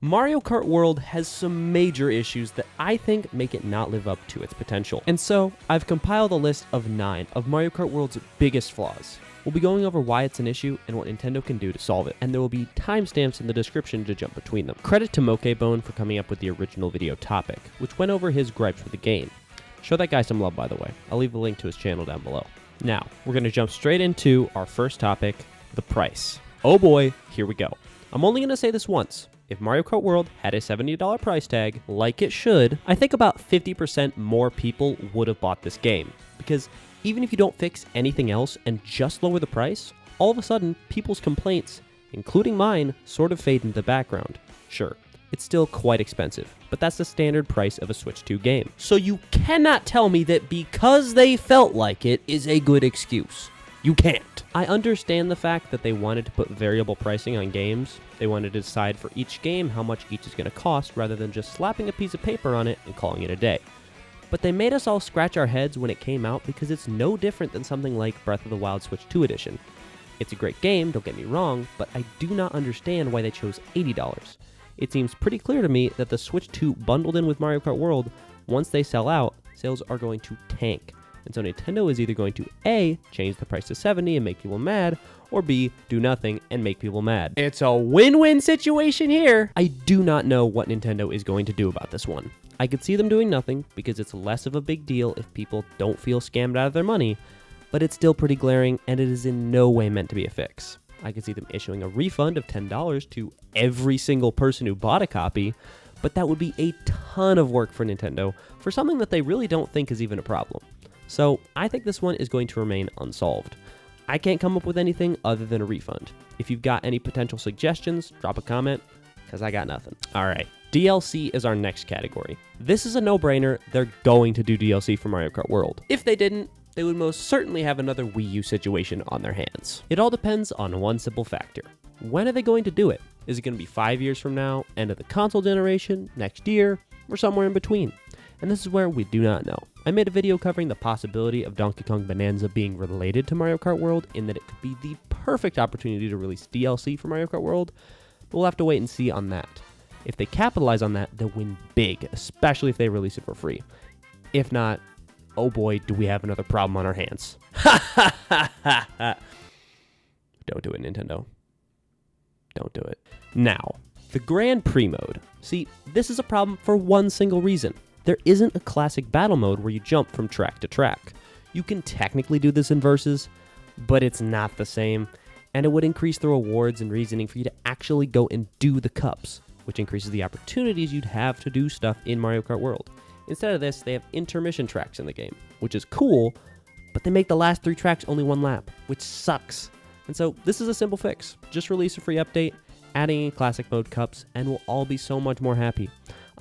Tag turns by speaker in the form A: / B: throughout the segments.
A: Mario Kart World has some major issues that I think make it not live up to its potential. And so, I've compiled a list of 9 of Mario Kart World's biggest flaws. We'll be going over why it's an issue and what Nintendo can do to solve it, and there will be timestamps in the description to jump between them. Credit to mokebone for coming up with the original video topic, which went over his gripes with the game. Show that guy some love, by the way. I'll leave a link to his channel down below. Now, we're going to jump straight into our first topic, the price. Oh boy, here we go. I'm only going to say this once. If Mario Kart World had a $70 price tag, like it should, I think about 50% more people would have bought this game. Because even if you don't fix anything else and just lower the price, all of a sudden, people's complaints, including mine, sort of fade into the background. Sure, it's still quite expensive, but that's the standard price of a Switch 2 game. So you cannot tell me that because they felt like it is a good excuse. You can't. I understand the fact that they wanted to put variable pricing on games. They wanted to decide for each game how much each is going to cost rather than just slapping a piece of paper on it and calling it a day. But they made us all scratch our heads when it came out because it's no different than something like Breath of the Wild Switch 2 Edition. It's a great game, don't get me wrong, but I do not understand why they chose $80. It seems pretty clear to me that the Switch 2 bundled in with Mario Kart World, once they sell out, sales are going to tank. And so Nintendo is either going to A, change the price to $70 and make people mad, or B, do nothing and make people mad. It's a win-win situation here. I do not know what Nintendo is going to do about this one. I could see them doing nothing because it's less of a big deal if people don't feel scammed out of their money, but it's still pretty glaring and it is in no way meant to be a fix. I could see them issuing a refund of $10 to every single person who bought a copy, but that would be a ton of work for Nintendo for something that they really don't think is even a problem. So I think this one is going to remain unsolved. I can't come up with anything other than a refund. If you've got any potential suggestions, drop a comment, because I got nothing. All right, DLC is our next category. This is a no-brainer. They're going to do DLC for Mario Kart World. If they didn't, they would most certainly have another Wii U situation on their hands. It all depends on one simple factor. When are they going to do it? Is it going to be 5 years from now, end of the console generation, next year, or somewhere in between? And this is where we do not know. I made a video covering the possibility of Donkey Kong Bonanza being related to Mario Kart World in that it could be the perfect opportunity to release DLC for Mario Kart World, but we'll have to wait and see on that. If they capitalize on that, they'll win big, especially if they release it for free. If not, oh boy, do we have another problem on our hands. Don't do it, Nintendo. Don't do it. Now, the Grand Prix mode. See, this is a problem for one single reason. There isn't a classic battle mode where you jump from track to track. You can technically do this in Versus, but it's not the same, and it would increase the rewards and reasoning for you to actually go and do the cups, which increases the opportunities you'd have to do stuff in Mario Kart World. Instead of this, they have intermission tracks in the game, which is cool, but they make the last 3 tracks only 1 lap, which sucks. And so this is a simple fix. Just release a free update, adding in classic mode cups, and we'll all be so much more happy.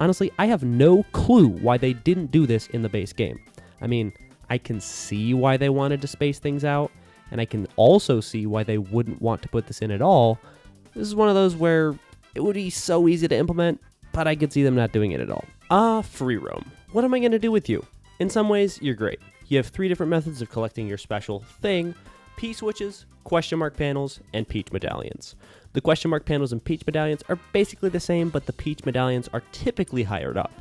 A: Honestly, I have no clue why they didn't do this in the base game. I mean, I can see why they wanted to space things out, and I can also see why they wouldn't want to put this in at all. This is one of those where it would be so easy to implement, but I could see them not doing it at all. Free roam. What am I going to do with you? In some ways, you're great. You have 3 different methods of collecting your special thing: P-switches, question mark panels, and Peach medallions. The question mark panels and Peach medallions are basically the same, but the Peach medallions are typically higher up.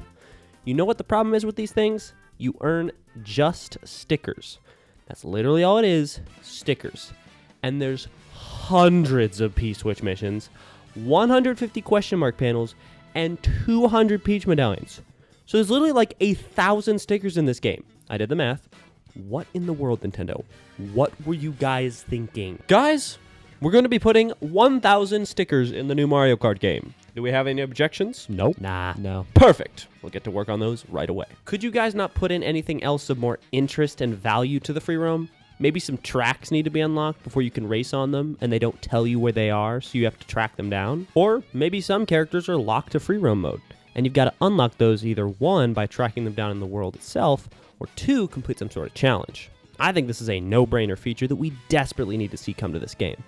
A: You know what the problem is with these things? You earn just stickers. That's literally all it is, stickers. And there's hundreds of P-switch missions, 150 question mark panels, and 200 Peach medallions. So there's literally like 1,000 stickers in this game. I did the math. What in the world, Nintendo? What were you guys thinking? Guys, we're going to be putting 1,000 stickers in the new Mario Kart game. Do we have any objections? Nope. Nah. No. Perfect. We'll get to work on those right away. Could you guys not put in anything else of more interest and value to the free roam? Maybe some tracks need to be unlocked before you can race on them, and they don't tell you where they are, so you have to track them down. Or maybe some characters are locked to free roam mode, and you've got to unlock those either 1, by tracking them down in the world itself, or 2, complete some sort of challenge. I think this is a no-brainer feature that we desperately need to see come to this game.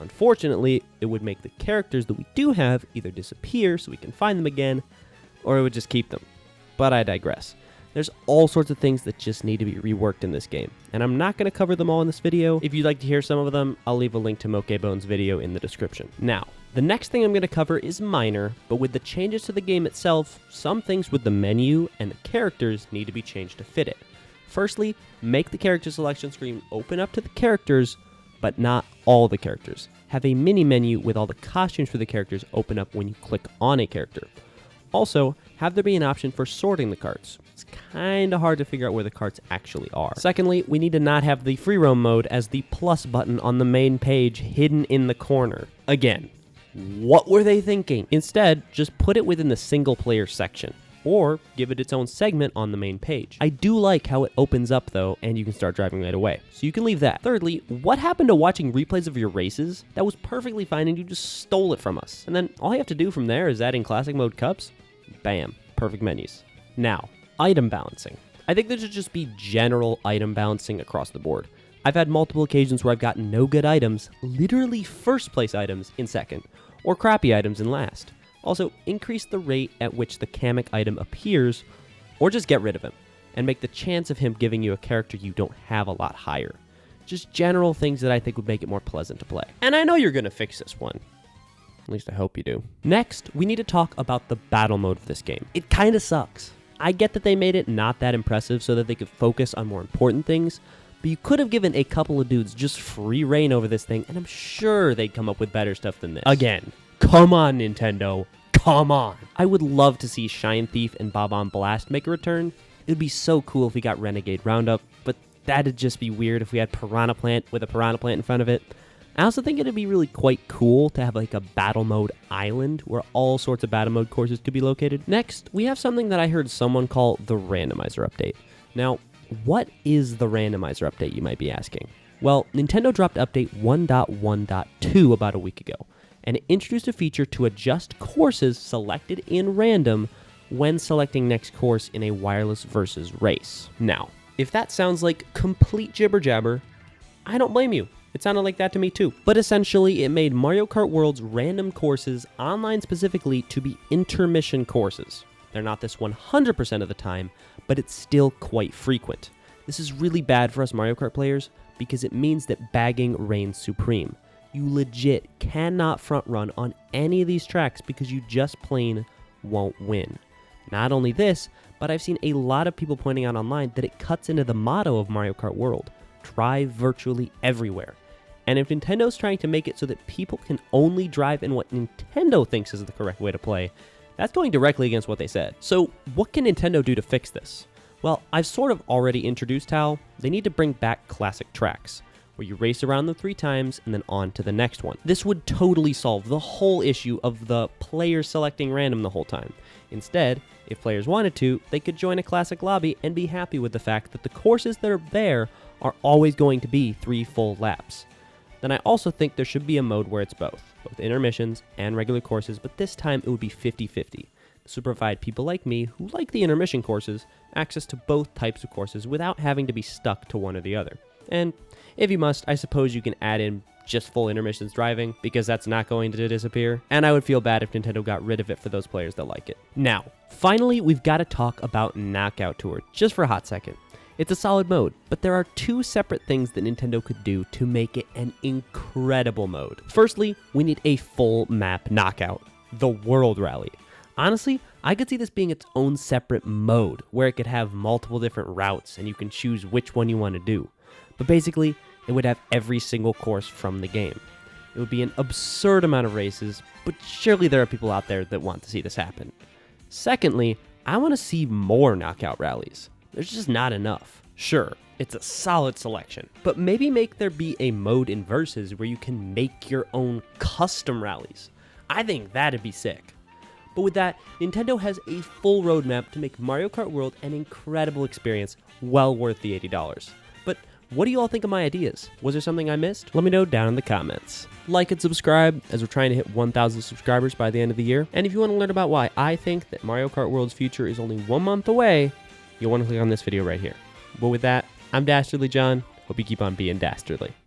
A: Unfortunately, it would make the characters that we do have either disappear so we can find them again, or it would just keep them. But I digress. There's all sorts of things that just need to be reworked in this game, and I'm not going to cover them all in this video. If you'd like to hear some of them, I'll leave a link to Mokebone's video in the description. Now, The next thing I'm going to cover is minor, but with the changes to the game itself, some things with the menu and the characters need to be changed to fit it. Firstly, make the character selection screen open up to the characters, but not all the characters. Have a mini menu with all the costumes for the characters open up when you click on a character. Also, have there be an option for sorting the carts. It's kinda hard to figure out where the carts actually are. Secondly, we need to not have the free roam mode as the plus button on the main page hidden in the corner. Again, what were they thinking? Instead, just put it within the single player section, or give it its own segment on the main page. I do like how it opens up though, and you can start driving right away, so you can leave that. Thirdly, what happened to watching replays of your races? That was perfectly fine and you just stole it from us. And then all you have to do from there is add in classic mode cups. Bam, perfect menus. Now, item balancing. I think there should just be general item balancing across the board. I've had multiple occasions where I've gotten no good items, literally first place items in second, or crappy items in last. Also, increase the rate at which the Kamek item appears, or just get rid of him, and make the chance of him giving you a character you don't have a lot higher. Just general things that I think would make it more pleasant to play. And I know you're gonna fix this one. At least I hope you do. Next, we need to talk about the battle mode of this game. It kinda sucks. I get that they made it not that impressive so that they could focus on more important things, but you could have given a couple of dudes just free reign over this thing, and I'm sure they'd come up with better stuff than this. Again, come on, Nintendo. Come on. I would love to see Shine Thief and Bob-omb Blast make a return. It would be so cool if we got Renegade Roundup, but that'd just be weird if we had Piranha Plant with a Piranha Plant in front of it. I also think it'd be really quite cool to have like a battle mode island where all sorts of battle mode courses could be located. Next, we have something that I heard someone call the Randomizer update. Now, what is the Randomizer update, you might be asking? Well, Nintendo dropped update 1.1.2 about a week ago, and it introduced a feature to adjust courses selected in random when selecting next course in a wireless versus race. Now, if that sounds like complete jibber jabber, I don't blame you. It sounded like that to me too. But essentially, it made Mario Kart World's random courses, online specifically, to be intermission courses. They're not this 100% of the time, but it's still quite frequent. This is really bad for us Mario Kart players because it means that bagging reigns supreme. You legit cannot front run on any of these tracks because you just plain won't win. Not only this, but I've seen a lot of people pointing out online that it cuts into the motto of Mario Kart World, drive virtually everywhere. And if Nintendo's trying to make it so that people can only drive in what Nintendo thinks is the correct way to play, that's going directly against what they said. So what can Nintendo do to fix this? Well, I've sort of already introduced how they need to bring back classic tracks, where you race around them 3 times and then on to the next one. This would totally solve the whole issue of the players selecting random the whole time. Instead, if players wanted to, they could join a classic lobby and be happy with the fact that the courses that are there are always going to be 3 full laps. Then I also think there should be a mode where it's both intermissions and regular courses, but this time it would be 50-50. This would provide people like me, who like the intermission courses, access to both types of courses without having to be stuck to one or the other. And if you must, I suppose you can add in just full intermissions driving, because that's not going to disappear, and I would feel bad if Nintendo got rid of it for those players that like it. Now, finally, we've got to talk about Knockout Tour, just for a hot second. It's a solid mode, but there are 2 separate things that Nintendo could do to make it an incredible mode. Firstly, we need a full map knockout, the World Rally. Honestly, I could see this being its own separate mode, where it could have multiple different routes and you can choose which one you want to do. But basically, it would have every single course from the game. It would be an absurd amount of races, but surely there are people out there that want to see this happen. Secondly, I want to see more knockout rallies. There's just not enough. Sure, it's a solid selection, but maybe make there be a mode in Versus where you can make your own custom rallies. I think that'd be sick. But with that, Nintendo has a full roadmap to make Mario Kart World an incredible experience, well worth the $80. But what do you all think of my ideas? Was there something I missed? Let me know down in the comments. Like and subscribe, as we're trying to hit 1,000 subscribers by the end of the year. And if you want to learn about why I think that Mario Kart World's future is only 1 month away, you'll want to click on this video right here. But with that, I'm Dastardly John. Hope you keep on being dastardly.